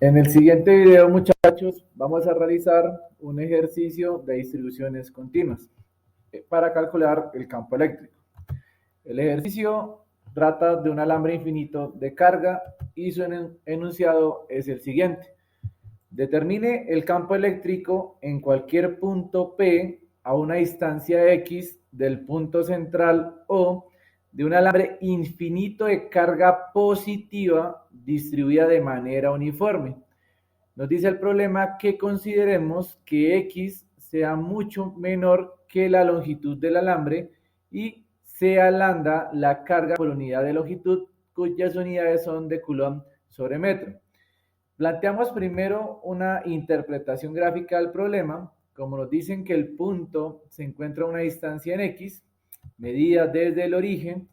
En el siguiente video, muchachos, vamos a realizar un ejercicio de distribuciones continuas para calcular el campo eléctrico. El ejercicio trata de un alambre infinito de carga y su enunciado es el siguiente. Determine el campo eléctrico en cualquier punto P a una distancia X del punto central O de un alambre infinito de carga positiva distribuida de manera uniforme. Nos dice el problema que consideremos que X sea mucho menor que la longitud del alambre y sea lambda la carga por unidad de longitud, cuyas unidades son de Coulomb sobre metro. Planteamos primero una interpretación gráfica del problema. Como nos dicen que el punto se encuentra a una distancia en X, medida desde el origen,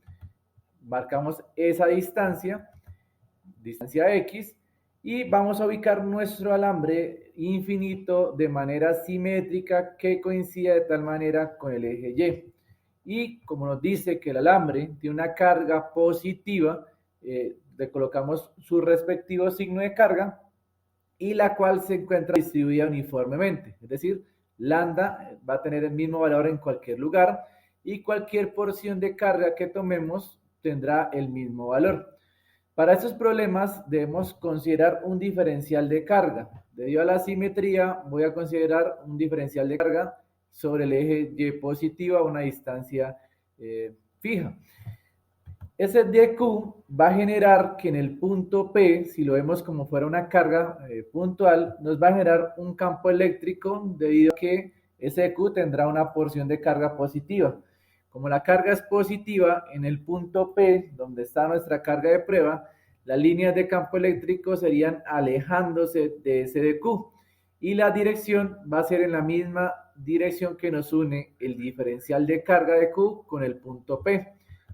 marcamos esa distancia X, y vamos a ubicar nuestro alambre infinito de manera simétrica que coincida de tal manera con el eje Y. Y como nos dice que el alambre tiene una carga positiva, le colocamos su respectivo signo de carga y la cual se encuentra distribuida uniformemente. Es decir, lambda va a tener el mismo valor en cualquier lugar y cualquier porción de carga que tomemos tendrá el mismo valor. Para estos problemas debemos considerar un diferencial de carga. Debido a la simetría, voy a considerar un diferencial de carga sobre el eje Y positivo a una distancia fija. Ese dq va a generar que en el punto P, si lo vemos como fuera una carga puntual, nos va a generar un campo eléctrico debido a que ese dq tendrá una porción de carga positiva. Como la carga es positiva, en el punto P, donde está nuestra carga de prueba, las líneas de campo eléctrico serían alejándose de ese dq y la dirección va a ser en la misma dirección que nos une el diferencial de carga de Q con el punto P.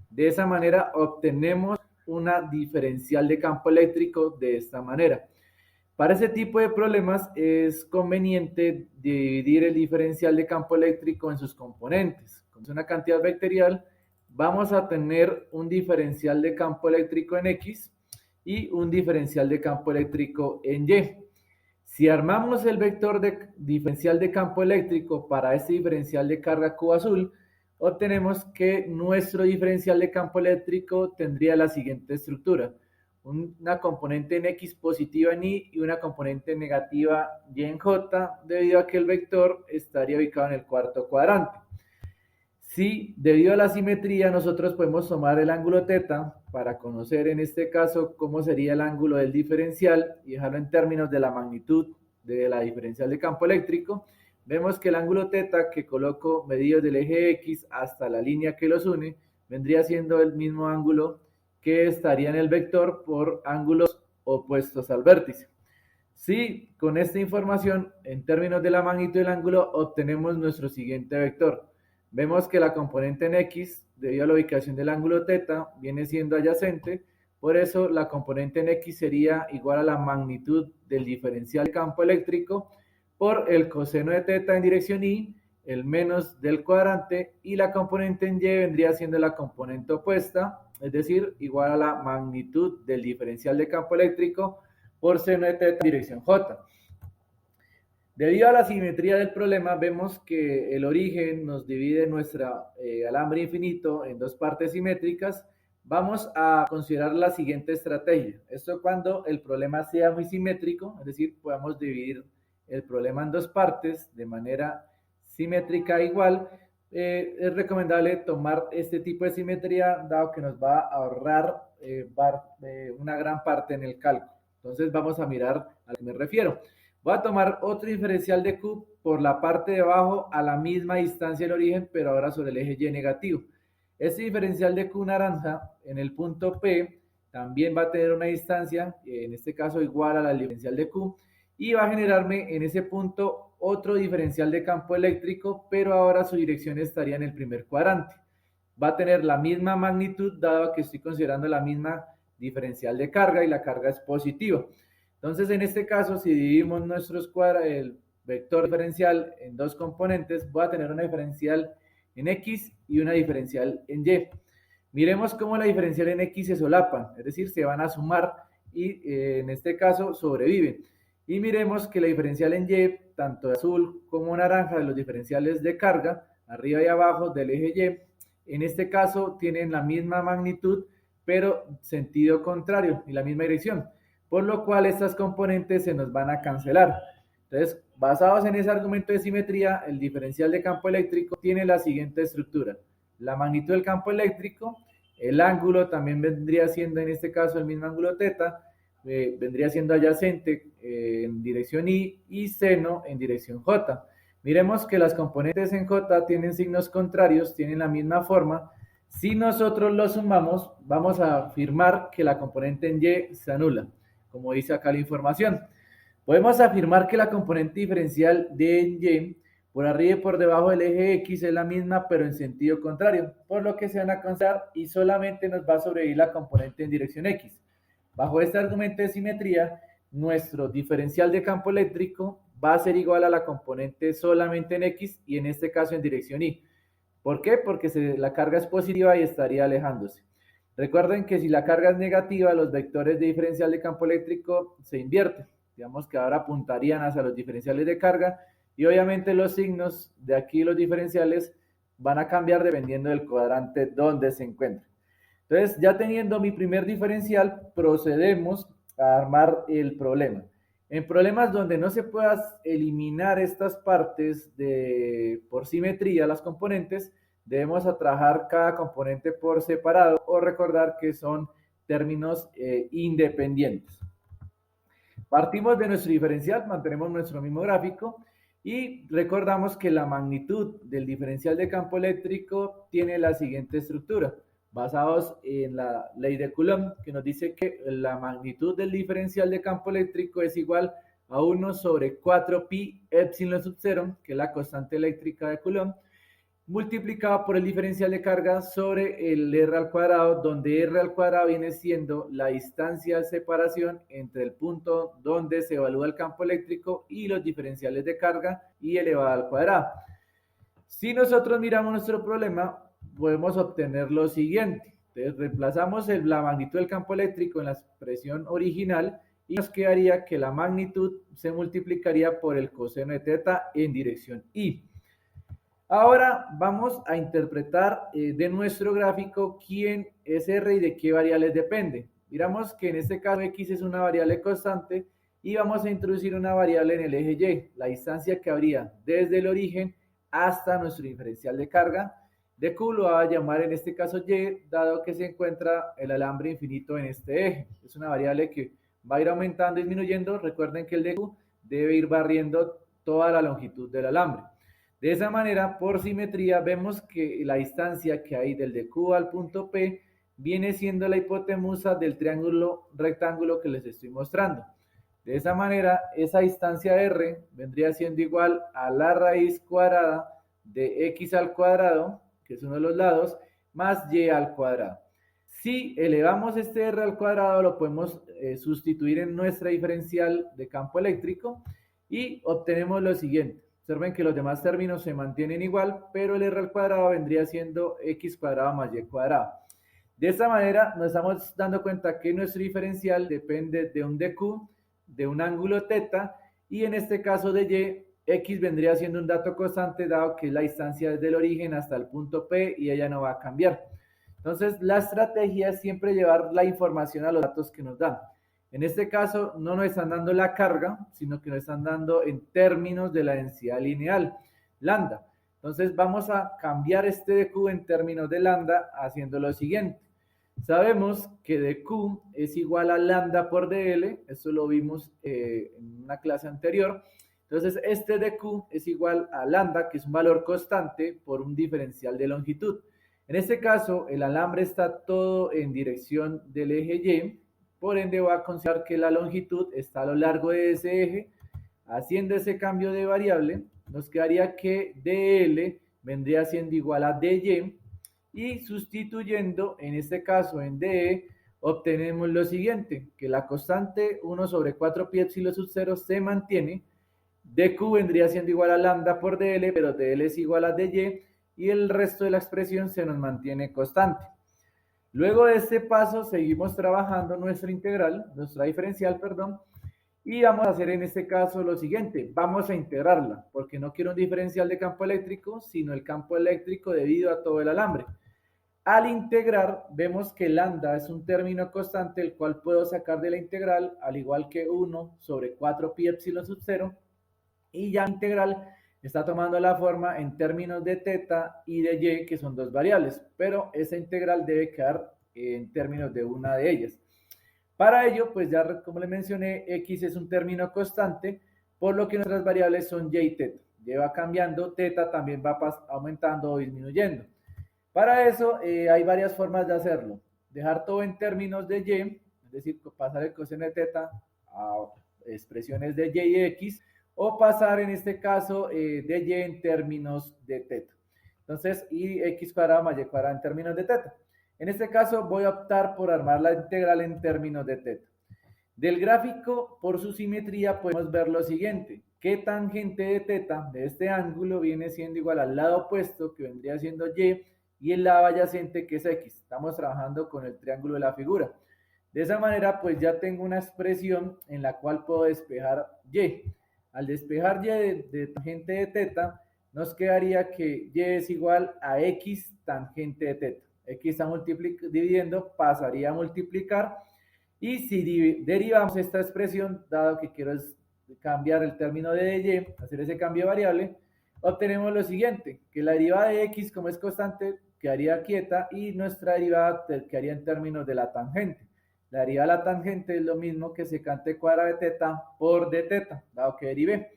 De esa manera obtenemos una diferencial de campo eléctrico de esta manera. Para ese tipo de problemas es conveniente dividir el diferencial de campo eléctrico en sus componentes. Como es una cantidad vectorial, vamos a tener un diferencial de campo eléctrico en X y un diferencial de campo eléctrico en Y. Si armamos el vector de diferencial de campo eléctrico para este diferencial de carga Q azul, obtenemos que nuestro diferencial de campo eléctrico tendría la siguiente estructura: una componente en X positiva en Y y una componente negativa Y en J, debido a que el vector estaría ubicado en el cuarto cuadrante. Si debido a la simetría nosotros podemos tomar el ángulo θ para conocer en este caso cómo sería el ángulo del diferencial y dejarlo en términos de la magnitud de la diferencial de campo eléctrico, vemos que el ángulo θ que coloco medido del eje X hasta la línea que los une vendría siendo el mismo ángulo que estaría en el vector por ángulos opuestos al vértice. Si con esta información en términos de la magnitud del ángulo obtenemos nuestro siguiente vector, vemos que la componente en X, debido a la ubicación del ángulo θ, viene siendo adyacente, por eso la componente en X sería igual a la magnitud del diferencial de campo eléctrico por el coseno de θ en dirección Y, el menos del cuadrante, y la componente en Y vendría siendo la componente opuesta, es decir, igual a la magnitud del diferencial de campo eléctrico por seno de θ en dirección J. Debido a la simetría del problema, vemos que el origen nos divide nuestro alambre infinito en dos partes simétricas. Vamos a considerar la siguiente estrategia. Esto cuando el problema sea muy simétrico, es decir, podamos dividir el problema en dos partes de manera simétrica igual. Es recomendable tomar este tipo de simetría, dado que nos va a ahorrar una gran parte en el cálculo. Entonces vamos a mirar a lo que me refiero. Voy a tomar otro diferencial de Q por la parte de abajo a la misma distancia del origen, pero ahora sobre el eje Y negativo. Este diferencial de Q naranja en el punto P también va a tener una distancia, en este caso igual a la diferencial de Q, y va a generarme en ese punto otro diferencial de campo eléctrico, pero ahora su dirección estaría en el primer cuadrante. Va a tener la misma magnitud, dado que estoy considerando la misma diferencial de carga y la carga es positiva. Entonces, en este caso, si dividimos el vector diferencial en dos componentes, voy a tener una diferencial en X y una diferencial en Y. Miremos cómo la diferencial en X se solapan, es decir, se van a sumar y en este caso sobreviven. Y miremos que la diferencial en Y, tanto de azul como naranja, de los diferenciales de carga, arriba y abajo del eje Y, en este caso tienen la misma magnitud, pero sentido contrario y la misma dirección, por lo cual estas componentes se nos van a cancelar. Entonces, basados en ese argumento de simetría, el diferencial de campo eléctrico tiene la siguiente estructura: la magnitud del campo eléctrico, el ángulo también vendría siendo en este caso el mismo ángulo teta, vendría siendo adyacente en dirección Y y seno en dirección J. Miremos que las componentes en J tienen signos contrarios, tienen la misma forma. Si nosotros los sumamos, vamos a afirmar que la componente en Y se anula, como dice acá la información. Podemos afirmar que la componente diferencial de Y por arriba y por debajo del eje X es la misma, pero en sentido contrario, por lo que se van a cancelar y solamente nos va a sobrevivir la componente en dirección X. Bajo este argumento de simetría, nuestro diferencial de campo eléctrico va a ser igual a la componente solamente en X y en este caso en dirección Y. ¿Por qué? Porque la carga es positiva y estaría alejándose. Recuerden que si la carga es negativa, los vectores de diferencial de campo eléctrico se invierten. Digamos que ahora apuntarían hacia los diferenciales de carga y obviamente los signos de aquí, los diferenciales, van a cambiar dependiendo del cuadrante donde se encuentren. Entonces, ya teniendo mi primer diferencial, procedemos a armar el problema. En problemas donde no se pueda eliminar estas partes por simetría, las componentes, debemos trabajar cada componente por separado o recordar que son términos independientes. Partimos de nuestro diferencial, mantenemos nuestro mismo gráfico y recordamos que la magnitud del diferencial de campo eléctrico tiene la siguiente estructura, basados en la ley de Coulomb, que nos dice que la magnitud del diferencial de campo eléctrico es igual a 1 sobre 4 pi epsilon sub 0, que es la constante eléctrica de Coulomb, multiplicado por el diferencial de carga sobre el R al cuadrado, donde R al cuadrado viene siendo la distancia de separación entre el punto donde se evalúa el campo eléctrico y los diferenciales de carga y elevado al cuadrado. Si nosotros miramos nuestro problema, podemos obtener lo siguiente. Entonces, reemplazamos la magnitud del campo eléctrico en la expresión original y nos quedaría que la magnitud se multiplicaría por el coseno de teta en dirección Y. Ahora vamos a interpretar de nuestro gráfico quién es R y de qué variables depende. Miramos que en este caso X es una variable constante y vamos a introducir una variable en el eje Y, la distancia que habría desde el origen hasta nuestro diferencial de carga. De Q lo va a llamar en este caso Y, dado que se encuentra el alambre infinito en este eje. Es una variable que va a ir aumentando y disminuyendo. Recuerden que el de Q debe ir barriendo toda la longitud del alambre. De esa manera, por simetría, vemos que la distancia que hay del de Q al punto P viene siendo la hipotenusa del triángulo rectángulo que les estoy mostrando. De esa manera, esa distancia R vendría siendo igual a la raíz cuadrada de X al cuadrado, que es uno de los lados, más Y al cuadrado. Si elevamos este R al cuadrado, lo podemos sustituir en nuestra diferencial de campo eléctrico y obtenemos lo siguiente. Observen que los demás términos se mantienen igual, pero el R al cuadrado vendría siendo X cuadrado más Y cuadrado. De esta manera nos estamos dando cuenta que nuestro diferencial depende de un dq, de un ángulo teta, y en este caso de Y, X vendría siendo un dato constante dado que es la distancia desde el origen hasta el punto P y ella no va a cambiar. Entonces la estrategia es siempre llevar la información a los datos que nos dan. En este caso no nos están dando la carga, sino que nos están dando en términos de la densidad lineal, lambda. Entonces vamos a cambiar este dq en términos de lambda haciendo lo siguiente. Sabemos que dq es igual a lambda por dl, eso lo vimos en una clase anterior. Entonces este dq es igual a lambda, que es un valor constante, por un diferencial de longitud. En este caso el alambre está todo en dirección del eje Y, por ende voy a considerar que la longitud está a lo largo de ese eje. Haciendo ese cambio de variable, nos quedaría que dl vendría siendo igual a dy, y sustituyendo en este caso en de, obtenemos lo siguiente, que la constante 1 sobre 4 pi epsilon sub 0 se mantiene, dq vendría siendo igual a lambda por dl, pero dl es igual a dy, y el resto de la expresión se nos mantiene constante. Luego de este paso seguimos trabajando nuestra integral, nuestra diferencial, perdón, y vamos a hacer en este caso lo siguiente, vamos a integrarla, porque no quiero un diferencial de campo eléctrico, sino el campo eléctrico debido a todo el alambre. Al integrar, vemos que lambda es un término constante, el cual puedo sacar de la integral, al igual que 1 sobre 4 pi epsilon sub 0, y ya la integral está tomando la forma en términos de teta y de y, que son dos variables, pero esa integral debe quedar en términos de una de ellas. Para ello, pues ya como le mencioné, x es un término constante, por lo que nuestras variables son y y teta. Y va cambiando, teta también va aumentando o disminuyendo. Para eso hay varias formas de hacerlo. Dejar todo en términos de y, es decir, pasar el coseno de teta a expresiones de y y x, o pasar en este caso de y en términos de teta. Entonces, y x cuadrado más y cuadrado en términos de teta. En este caso voy a optar por armar la integral en términos de teta. Del gráfico, por su simetría, podemos ver lo siguiente, que tangente de teta de este ángulo viene siendo igual al lado opuesto, que vendría siendo y el lado adyacente, que es x. Estamos trabajando con el triángulo de la figura. De esa manera, pues ya tengo una expresión en la cual puedo despejar y. Al despejar y de tangente de teta, nos quedaría que y es igual a x tangente de teta. X está dividiendo, pasaría a multiplicar, y si derivamos esta expresión, dado que quiero cambiar el término de y, hacer ese cambio de variable, obtenemos lo siguiente, que la derivada de x, como es constante, quedaría quieta, y nuestra derivada quedaría en términos de la tangente. La derivada de la tangente es lo mismo que secante cuadrado de teta por d teta, dado que derivé.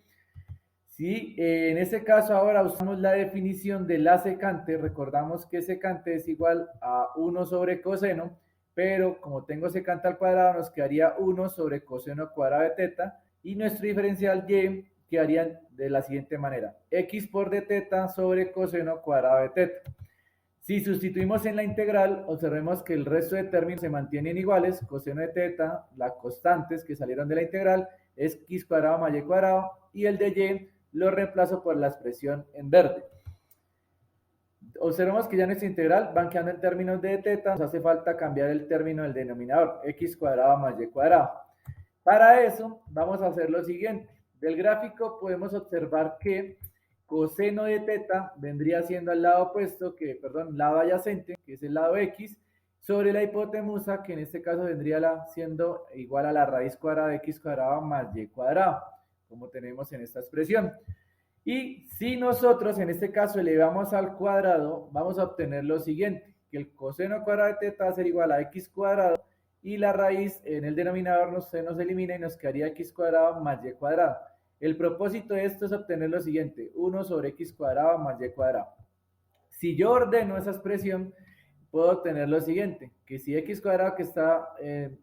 Si en este caso ahora usamos la definición de la secante, recordamos que secante es igual a 1 sobre coseno, pero como tengo secante al cuadrado, nos quedaría 1 sobre coseno cuadrado de teta, y nuestro diferencial y quedaría de la siguiente manera, x por d teta sobre coseno cuadrado de teta. Si sustituimos en la integral, observemos que el resto de términos se mantienen iguales, coseno de teta, las constantes que salieron de la integral, es x cuadrado más y cuadrado, y el de y lo reemplazo por la expresión en verde. Observemos que ya en esta integral van quedando en términos de teta, nos hace falta cambiar el término del denominador, x cuadrado más y cuadrado. Para eso vamos a hacer lo siguiente, del gráfico podemos observar que coseno de teta vendría siendo al lado opuesto, lado adyacente, que es el lado x, sobre la hipotenusa, que en este caso vendría siendo igual a la raíz cuadrada de x cuadrado más y cuadrado, como tenemos en esta expresión. Y si nosotros en este caso elevamos al cuadrado, vamos a obtener lo siguiente, que el coseno cuadrado de teta va a ser igual a x cuadrado, y la raíz en el denominador se nos elimina y nos quedaría x cuadrado más y cuadrado. El propósito de esto es obtener lo siguiente, 1 sobre x cuadrado más y cuadrado. Si yo ordeno esa expresión, puedo obtener lo siguiente, que si x cuadrado que está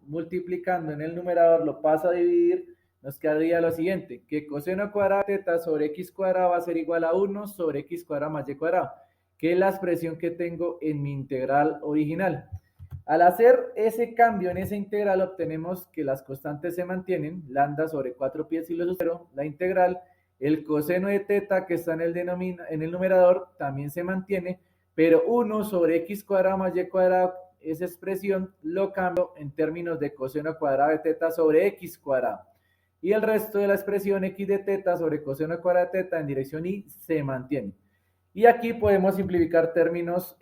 multiplicando en el numerador lo paso a dividir, nos quedaría lo siguiente, que coseno cuadrado de teta sobre x cuadrado va a ser igual a 1 sobre x cuadrado más y cuadrado, que es la expresión que tengo en mi integral original. Al hacer ese cambio en esa integral, obtenemos que las constantes se mantienen, lambda sobre 4 pi epsilon sub 0, la integral, el coseno de teta que está en el numerador también se mantiene, pero 1 sobre x cuadrado más y cuadrado, esa expresión lo cambio en términos de coseno cuadrado de teta sobre x cuadrado. Y el resto de la expresión x de teta sobre coseno cuadrado de teta en dirección y se mantiene. Y aquí podemos simplificar términos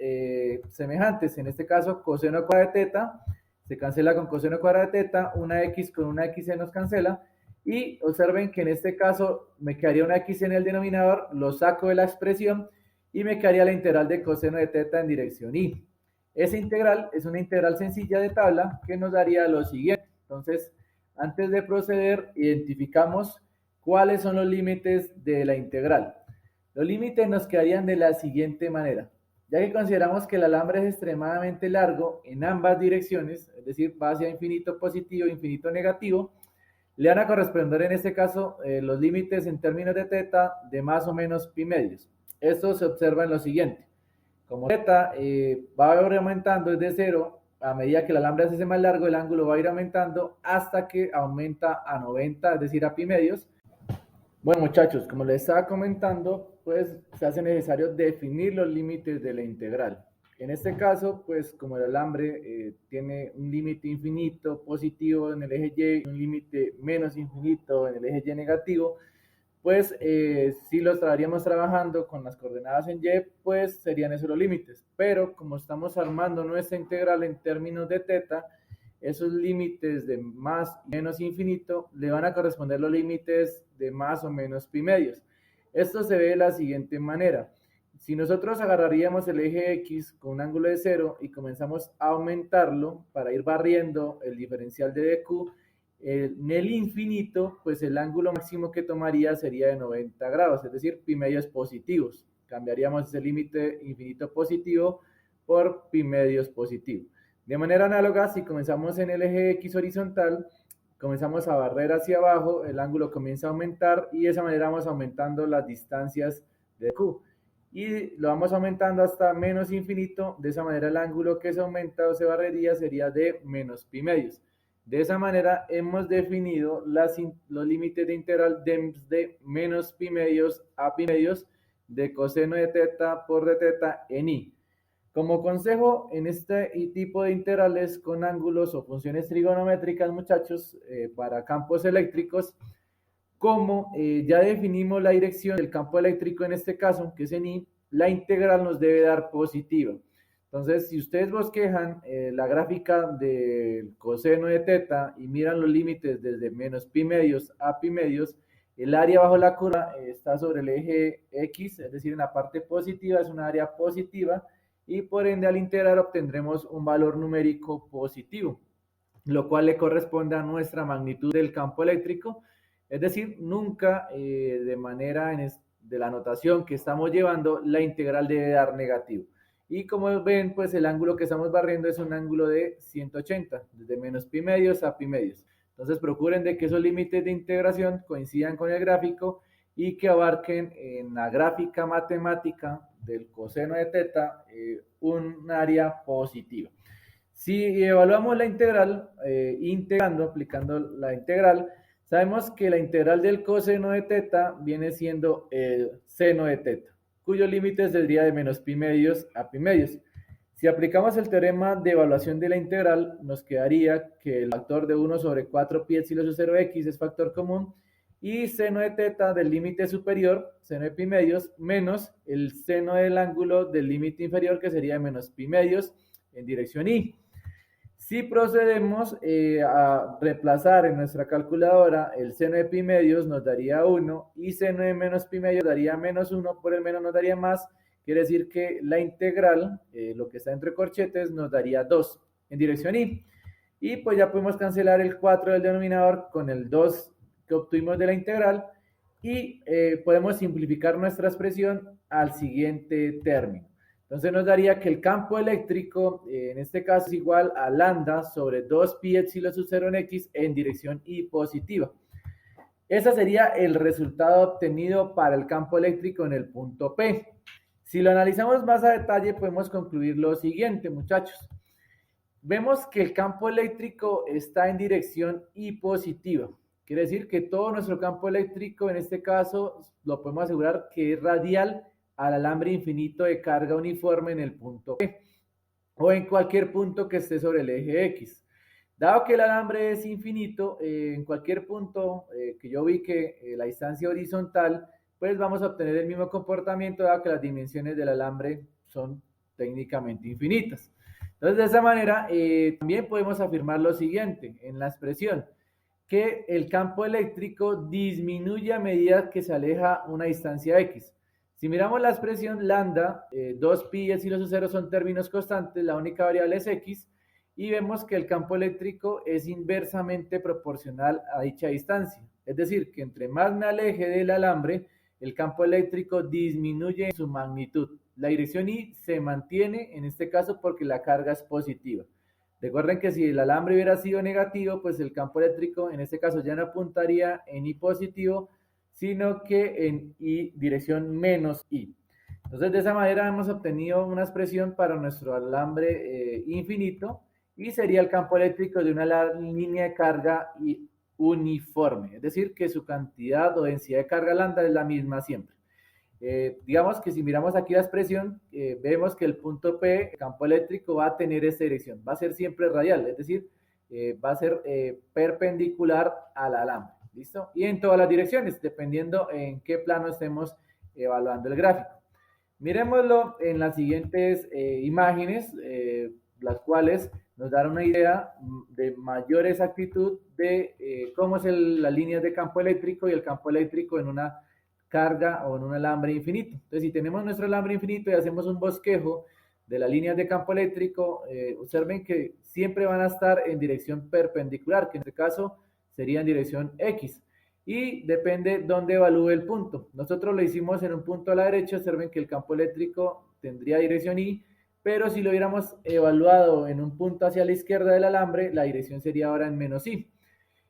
semejantes. En este caso, coseno cuadrado de teta se cancela con coseno cuadrado de teta, una x con una x se nos cancela. Y observen que en este caso me quedaría una x en el denominador, lo saco de la expresión y me quedaría la integral de coseno de teta en dirección y. Esa integral es una integral sencilla de tabla que nos daría lo siguiente. Entonces, antes de proceder, identificamos cuáles son los límites de la integral. Los límites nos quedarían de la siguiente manera. Ya que consideramos que el alambre es extremadamente largo en ambas direcciones, es decir, va hacia infinito positivo e infinito negativo, le van a corresponder en este caso los límites en términos de teta de más o menos pi medios. Esto se observa en lo siguiente. Como teta va a ir aumentando desde 0, a medida que el alambre se hace más largo, el ángulo va a ir aumentando hasta que aumenta a 90, es decir, a pi medios. Bueno, muchachos, como les estaba comentando, pues se hace necesario definir los límites de la integral. En este caso, pues como el alambre tiene un límite infinito positivo en el eje Y y un límite menos infinito en el eje Y negativo, pues si lo estaríamos trabajando con las coordenadas en Y, pues serían esos los límites. Pero como estamos armando nuestra integral en términos de teta, esos límites de más y menos infinito le van a corresponder los límites de más o menos pi medios. Esto se ve de la siguiente manera. Si nosotros agarraríamos el eje X con un ángulo de 0 y comenzamos a aumentarlo para ir barriendo el diferencial de dq, en el infinito, pues el ángulo máximo que tomaría sería de 90 grados, es decir, pi medios positivos. Cambiaríamos ese límite infinito positivo por pi medios positivo. De manera análoga, si comenzamos en el eje X horizontal, comenzamos a barrer hacia abajo, el ángulo comienza a aumentar y de esa manera vamos aumentando las distancias de Q. Y lo vamos aumentando hasta menos infinito, de esa manera el ángulo que se aumenta o se barrería sería de menos pi medios. De esa manera hemos definido los límites de integral de menos pi medios a pi medios de coseno de teta por de teta en i. Como consejo, en este tipo de integrales con ángulos o funciones trigonométricas, muchachos, para campos eléctricos, como ya definimos la dirección del campo eléctrico en este caso, que es en I, la integral nos debe dar positiva. Entonces, si ustedes bosquejan la gráfica del coseno de teta y miran los límites desde menos pi medios a pi medios, el área bajo la curva está sobre el eje X, es decir, en la parte positiva es una área positiva, y por ende al integrar obtendremos un valor numérico positivo, lo cual le corresponde a nuestra magnitud del campo eléctrico, es decir, nunca de manera de la notación que estamos llevando, la integral debe dar negativo. Y como ven, pues el ángulo que estamos barriendo es un ángulo de 180, desde menos pi medios a pi medios. Entonces procuren de que esos límites de integración coincidan con el gráfico y que abarquen en la gráfica matemática del coseno de teta un área positiva. Si evaluamos la integral, aplicando la integral, sabemos que la integral del coseno de teta viene siendo el seno de teta, cuyo límite sería de menos pi medios a pi medios. Si aplicamos el teorema de evaluación de la integral, nos quedaría que el factor de 1 sobre 4 pi epsilon 0 x es factor común, y seno de teta del límite superior, seno de pi medios, menos el seno del ángulo del límite inferior, que sería de menos pi medios en dirección y. Si procedemos a reemplazar en nuestra calculadora el seno de pi medios, nos daría 1, y seno de menos pi medios daría menos 1, por el menos nos daría más. Quiere decir que la integral, lo que está entre corchetes, nos daría 2 en dirección y. Y pues ya podemos cancelar el 4 del denominador con el 2 que obtuvimos de la integral, y podemos simplificar nuestra expresión al siguiente término. Entonces nos daría que el campo eléctrico, en este caso, es igual a lambda sobre 2 pi epsilon sub 0 en x en dirección y positiva. Ese sería el resultado obtenido para el campo eléctrico en el punto P. Si lo analizamos más a detalle, podemos concluir lo siguiente, muchachos. Vemos que el campo eléctrico está en dirección y positiva. Quiere decir que todo nuestro campo eléctrico, en este caso, lo podemos asegurar que es radial al alambre infinito de carga uniforme en el punto P, o en cualquier punto que esté sobre el eje X. Dado que el alambre es infinito, en cualquier punto que yo ubique la distancia horizontal, pues vamos a obtener el mismo comportamiento, dado que las dimensiones del alambre son técnicamente infinitas. Entonces, de esa manera, también podemos afirmar lo siguiente en la expresión, que el campo eléctrico disminuye a medida que se aleja una distancia X. Si miramos la expresión lambda, 2 pi y epsilon sub 0 son términos constantes, la única variable es x, y vemos que el campo eléctrico es inversamente proporcional a dicha distancia. Es decir, que entre más me aleje del alambre, el campo eléctrico disminuye en su magnitud. La dirección y se mantiene en este caso porque la carga es positiva. Recuerden que si el alambre hubiera sido negativo, pues el campo eléctrico en este caso ya no apuntaría en i positivo, sino que en i dirección menos i. Entonces, de esa manera hemos obtenido una expresión para nuestro alambre infinito, y sería el campo eléctrico de una línea de carga uniforme, es decir, que su cantidad o densidad de carga lambda es la misma siempre. Digamos que si miramos aquí la expresión, vemos que el punto P, el campo eléctrico, va a tener esta dirección, va a ser siempre radial, es decir, va a ser perpendicular al alambre, ¿listo? Y en todas las direcciones, dependiendo en qué plano estemos evaluando el gráfico. Miremoslo en las siguientes imágenes, las cuales nos dan una idea de mayor exactitud de cómo es las líneas de campo eléctrico y el campo eléctrico en una carga o en un alambre infinito. Entonces, si tenemos nuestro alambre infinito y hacemos un bosquejo de las líneas de campo eléctrico, observen que siempre van a estar en dirección perpendicular, que en este caso sería en dirección X. Y depende dónde evalúe el punto. Nosotros lo hicimos en un punto a la derecha, observen que el campo eléctrico tendría dirección Y, pero si lo hubiéramos evaluado en un punto hacia la izquierda del alambre, la dirección sería ahora en menos Y.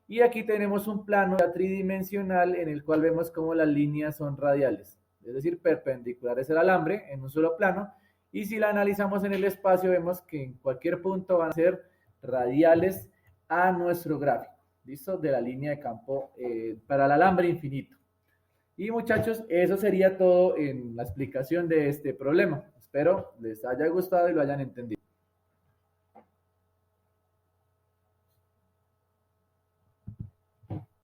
Y aquí tenemos un plano tridimensional en el cual vemos cómo las líneas son radiales, es decir, perpendiculares al alambre en un solo plano. Y si la analizamos en el espacio, vemos que en cualquier punto van a ser radiales a nuestro gráfico, ¿listo? De la línea de campo para el alambre infinito. Y muchachos, eso sería todo en la explicación de este problema. Espero les haya gustado y lo hayan entendido.